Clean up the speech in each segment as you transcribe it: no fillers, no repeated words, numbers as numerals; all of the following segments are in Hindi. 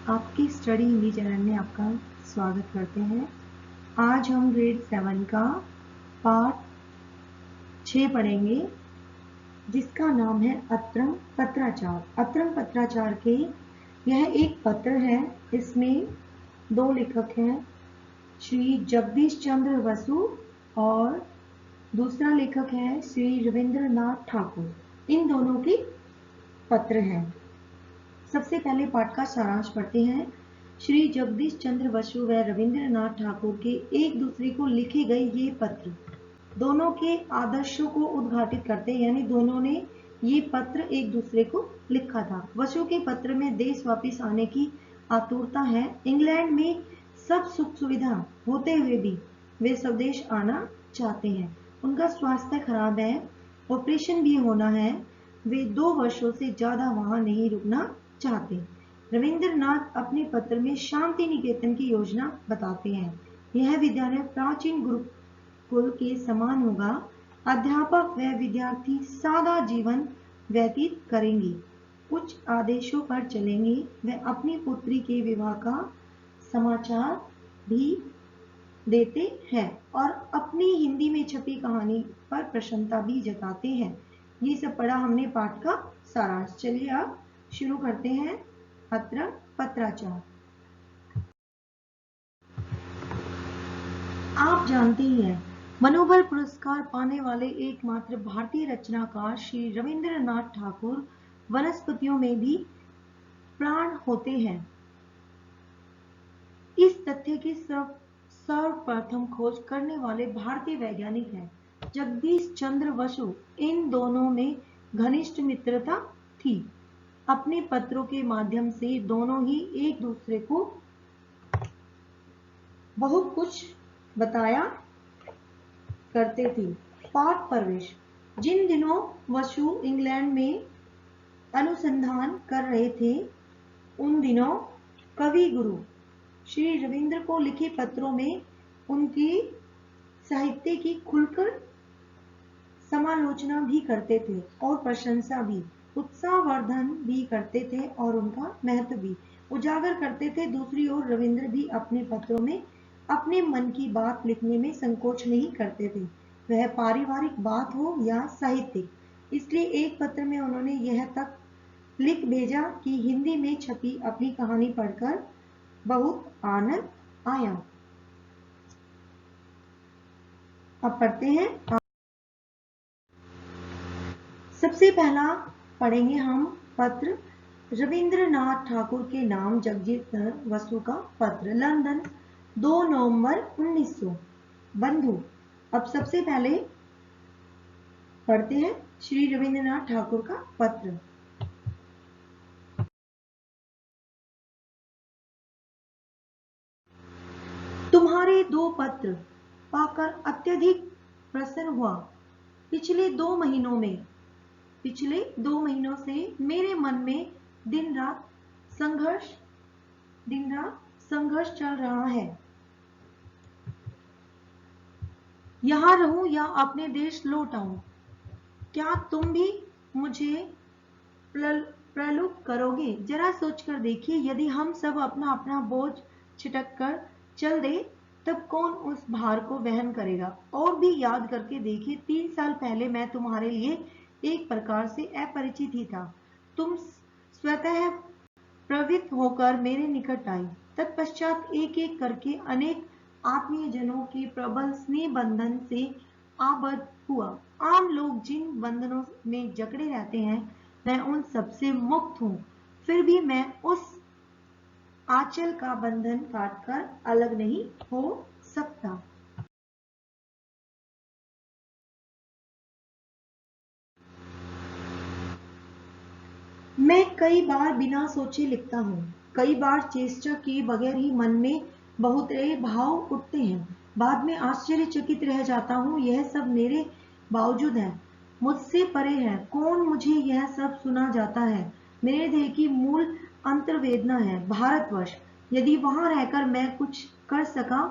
आपकी स्टडी हिंदी चैनल में आपका स्वागत करते हैं। आज हम ग्रेड 7 का पार्ट 6 पढ़ेंगे, जिसका नाम है अत्रम पत्राचार। अत्रम पत्राचार के यह एक पत्र है। इसमें दो लेखक हैं, श्री जगदीश चंद्र बसु और दूसरा लेखक है श्री रविंद्रनाथ ठाकुर। इन दोनों के पत्र हैं। सबसे पहले पाठ का सारांश पढ़ते हैं। श्री जगदीश चंद्र बसु व रविंद्रनाथ ठाकुर के एक दूसरे को लिखे गए ये पत्र दोनों के आदर्शों को उद्घाटित करते, यानी दोनों ने ये पत्र एक दूसरे को लिखा था। बसु के पत्र में देश वापस आने की आतुरता है। इंग्लैंड में सब सुख सुविधा होते हुए भी वे स्वदेश आना चाहते हैं। उनका स्वास्थ्य खराब है, ऑपरेशन भी होना है। वे 2 वर्षों से ज्यादा वहां नहीं रुकना चाहते। रविंद्रनाथ अपने पत्र में शांति निकेतन की योजना बताते हैं। यह विद्यालय प्राचीन गुरुकुल के समान होगा। अध्यापक व विद्यार्थी सादा जीवन व्यतीत करेंगे, उच्च आदेशों पर चलेंगे। वे अपनी पुत्री के विवाह का समाचार भी देते हैं और अपनी हिंदी में छपी कहानी पर प्रसन्नता भी जताते हैं। ये सब पढ़ा हमने पाठ का सारांश। चलिए अब शुरू करते हैं अत्रम पत्राचार। आप जानते ही हैं, मनोबल पुरस्कार पाने वाले एकमात्र भारतीय रचनाकार श्री रविंद्रनाथ ठाकुर वनस्पतियों में भी प्राण होते हैं। इस तथ्य की सर्वप्रथम खोज करने वाले भारतीय वैज्ञानिक हैं जगदीश चंद्र बसु। इन दोनों में घनिष्ठ मित्रता थी। अपने पत्रों के माध्यम से दोनों ही एक दूसरे को बहुत कुछ बताया करते थे। पाठ प्रवेश। जिन दिनों बसु इंग्लैंड में अनुसंधान कर रहे थे, उन दिनों कवि गुरु श्री रविंद्र को लिखे पत्रों में उनकी साहित्य की खुलकर समालोचना भी करते थे और प्रशंसा भी, उत्साहवर्धन भी करते थे और उनका महत्व भी उजागर करते थे। दूसरी ओर रविंद्र भी अपने पत्रों में अपने मन की बात लिखने में संकोच नहीं करते थे, वह पारिवारिक बात हो या साहित्यिक। इसलिए एक पत्र में उन्होंने यह तक लिख भेजा कि हिंदी में छपी अपनी कहानी पढ़कर बहुत आनंद आया। अब पढ़ते हैं। सबसे पहला पढ़ेंगे हम पत्र रविंद्रनाथ ठाकुर के नाम जगदीश बसु का पत्र, लंदन 2 नवंबर 1900। बंधु। अब सबसे पहले पढ़ते हैं श्री रविंद्रनाथ ठाकुर का पत्र। तुम्हारे 2 पत्र पाकर अत्यधिक प्रसन्न हुआ। पिछले 2 महीनों से मेरे मन में दिन रात संघर्ष चल रहा है। यहाँ रहूं या अपने देश लौट आऊं, क्या तुम भी मुझे प्रलुप करोगे? जरा सोचकर देखिए, यदि हम सब अपना अपना बोझ छिटक कर चल दे, तब कौन उस भार को वहन करेगा? और भी याद करके देखिए, 3 साल पहले मैं तुम्हारे लिए एक प्रकार से अपरिचित ही था। तुम स्वतः प्रवृत्त होकर मेरे निकट आई। तत्पश्चात एक एक करके अनेक आत्मीय जनों के प्रबल स्नेह बंधन से आबद्ध हुआ। आम लोग जिन बंधनों में जकड़े रहते हैं, मैं उन सबसे मुक्त हूं। फिर भी मैं उस आंचल का बंधन काटकर अलग नहीं हो सकता। मैं कई बार बिना सोचे लिखता हूँ, कई बार चेष्टा किए बगैर ही मन में बहुत भाव उठते हैं। बाद में आश्चर्यचकित रह जाता हूँ, यह सब मेरे बावजूद है, मुझसे परे है। कौन मुझे यह सब सुना जाता है? मेरे देह की मूल अंतर्वेदना है भारतवर्ष। यदि वहां रहकर मैं कुछ कर सका,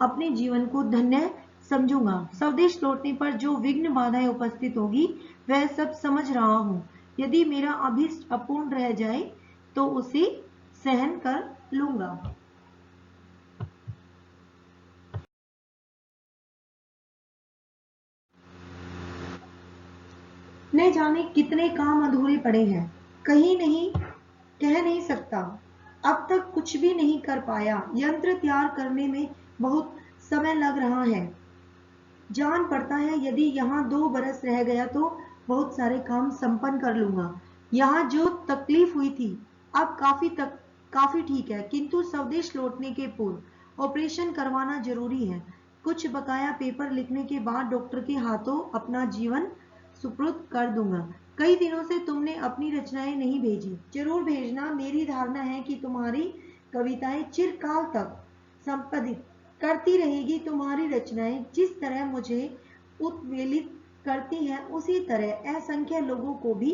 अपने जीवन को धन्य समझूंगा। स्वदेश लौटने पर जो विघ्न बाधाएं उपस्थित होगी, वह सब समझ रहा हूँ। यदि मेरा अभीष्ट अपूर्ण रह जाए तो उसे सहन कर लूंगा। न जाने कितने काम अधूरे पड़े हैं, कहीं नहीं कह नहीं सकता। अब तक कुछ भी नहीं कर पाया। यंत्र तैयार करने में बहुत समय लग रहा है। जान पड़ता है यदि यहाँ 2 बरस रह गया तो बहुत सारे काम संपन्न कर लूंगा। यहाँ जो तकलीफ हुई थी अब काफी ठीक है, किंतु स्वदेश लौटने के पूर्व ऑपरेशन करवाना जरूरी है। कुछ बकाया पेपर लिखने के बाद डॉक्टर के हाथों अपना जीवन सुपुर्द कर दूंगा। कई दिनों से तुमने अपनी रचनाएं नहीं भेजी, जरूर भेजना। मेरी धारणा है कि तुम्हारी कविताएं चिरकाल तक संपादित करती रहेगी। तुम्हारी रचनाएं जिस तरह मुझे उत्वेलित करती हैं उसी तरह असंख्य लोगों को भी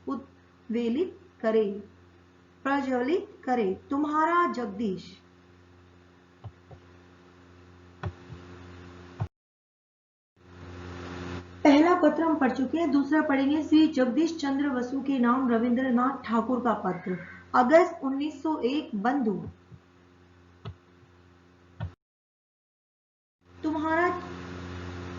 उत्वेलित करे, प्रज्वलित करे। तुम्हारा जगदीश। पहला पत्र हम पढ़ चुके हैं, दूसरा पढ़ेंगे। श्री जगदीश चंद्र बसु के नाम रविंद्रनाथ ठाकुर का पत्र, अगस्त 1901। बंधु, तुम्हारा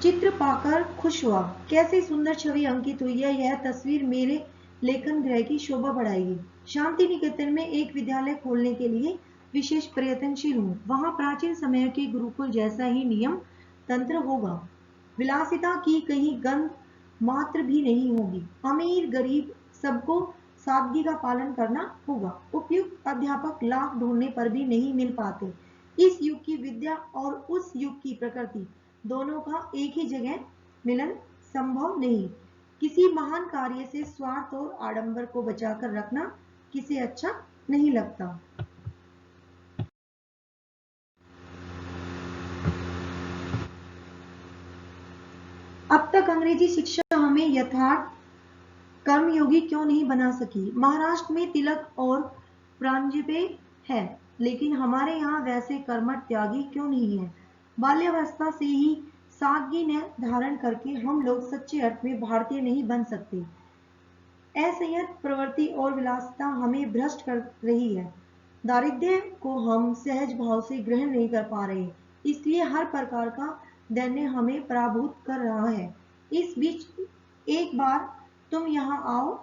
चित्र पाकर खुश हुआ। कैसी सुंदर छवि अंकित हुई है। यह तस्वीर मेरे लेखन गृह की शोभा बढ़ाएगी। शांति निकेतन में एक विद्यालय खोलने के लिए विशेष प्रयत्नशील हूँ। वहां प्राचीन समय के गुरुकुल जैसा ही नियम तंत्र होगा। विलासिता की कहीं गंध मात्र भी नहीं होगी। अमीर गरीब सबको सादगी का पालन करना होगा। उपयुक्त अध्यापक लाख ढूंढने पर भी नहीं मिल पाते। इस युग की विद्या और उस युग की प्रकृति दोनों का एक ही जगह मिलन संभव नहीं। किसी महान कार्य से स्वार्थ और आडंबर को बचाकर रखना किसे अच्छा नहीं लगता। अब तक अंग्रेजी शिक्षा हमें यथार्थ कर्मयोगी क्यों नहीं बना सकी। महाराष्ट्र में तिलक और प्रांजपे है, लेकिन हमारे यहाँ वैसे कर्मठ त्यागी क्यों नहीं है। बाल्यावस्था से ही सादगी ने धारण करके हम लोग सच्चे अर्थ में भारतीय नहीं बन सकते। असंयत प्रवृत्ति और विलासिता हमें भ्रष्ट कर रही है। दारिद्र्य को हम सहज भाव से ग्रहण नहीं कर पा रहे, इसलिए हर प्रकार का दैन्य हमें पराभूत कर रहा है। इस बीच एक बार तुम यहाँ आओ,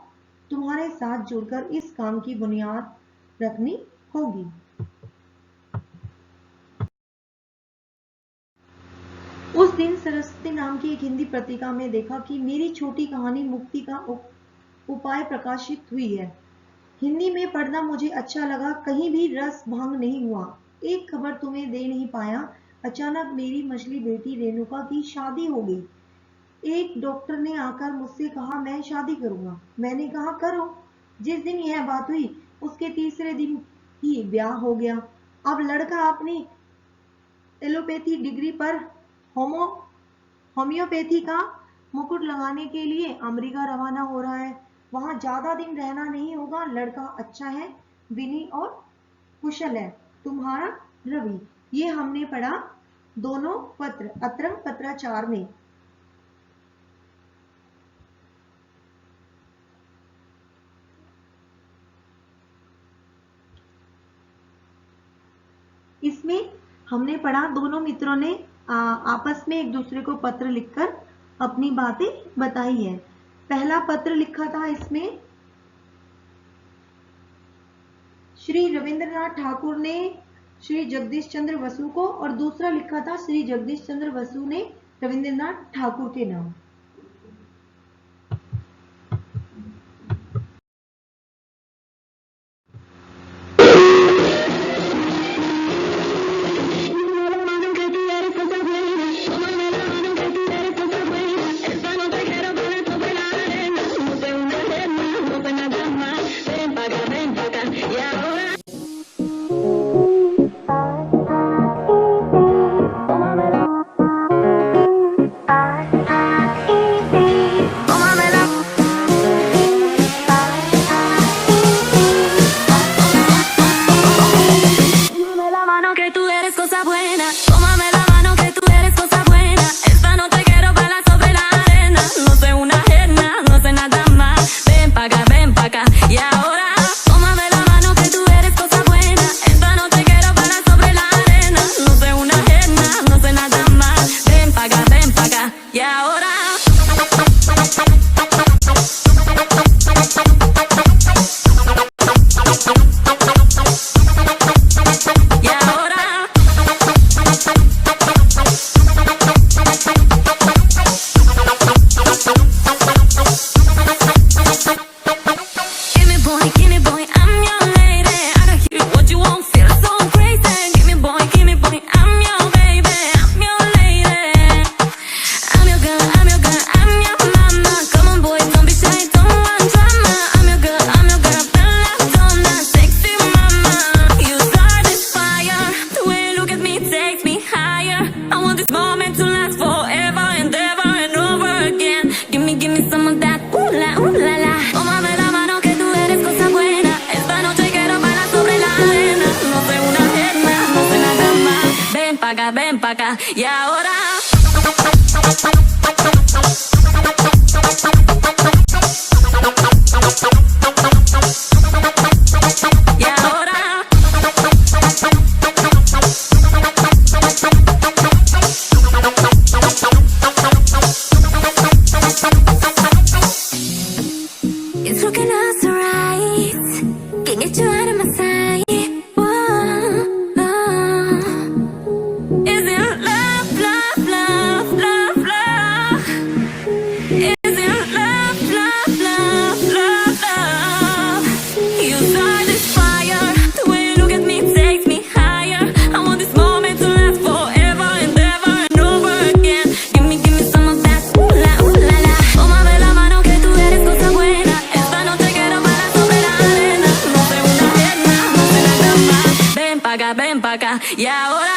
तुम्हारे साथ जुड़कर इस काम की बुनियाद रखनी होगी। उस दिन सरस्वती नाम की एक हिंदी पत्रिका में देखा कि मेरी छोटी कहानी मुक्ति का उपाय प्रकाशित हुई है। हिंदी में पढ़ना मुझे अच्छा लगा, कहीं भी रस भंग नहीं हुआ। एक खबर तुम्हें दे नहीं पाया, अचानक मेरी मछली बेटी रेणुका की शादी हो गई। एक डॉक्टर ने आकर मुझसे कहा मैं शादी करूंगा। मैंने कहा करो। जिस दिन यह बात हुई उसके तीसरे दिन ही ब्याह हो गया। अब लड़का अपनी एलोपैथी डिग्री पर होम्योपैथी का मुकुट लगाने के लिए अमेरिका रवाना हो रहा है। वहां ज्यादा दिन रहना नहीं होगा। लड़का अच्छा है, विनयी और कुशल है। तुम्हारा रवि। ये हमने पढ़ा दोनों पत्र अत्रंग पत्राचार में। इसमें हमने पढ़ा दोनों मित्रों ने आपस में एक दूसरे को पत्र लिखकर अपनी बातें बताई है। पहला पत्र लिखा था इसमें श्री रविंद्रनाथ ठाकुर ने श्री जगदीश चंद्र बसु को, और दूसरा लिखा था श्री जगदीश चंद्र बसु ने रविंद्रनाथ ठाकुर के नाम। ven pa' acá. Y ahora. Y ahora. It's looking us right. Can't get you out of my sight. Whoa, oh. Is it love, love, love, love, love? Is it love, love, love, love, love? You start this fire. The way you look at me takes me higher. I want this moment to last forever and ever and over again. Give me some of that. Ooh la, la. Tómame la mano que tú eres cosa buena. Esta noche quiero para sobre la arena. No sé una pierna, no sé nada más. Ven pa' acá. Y ahora.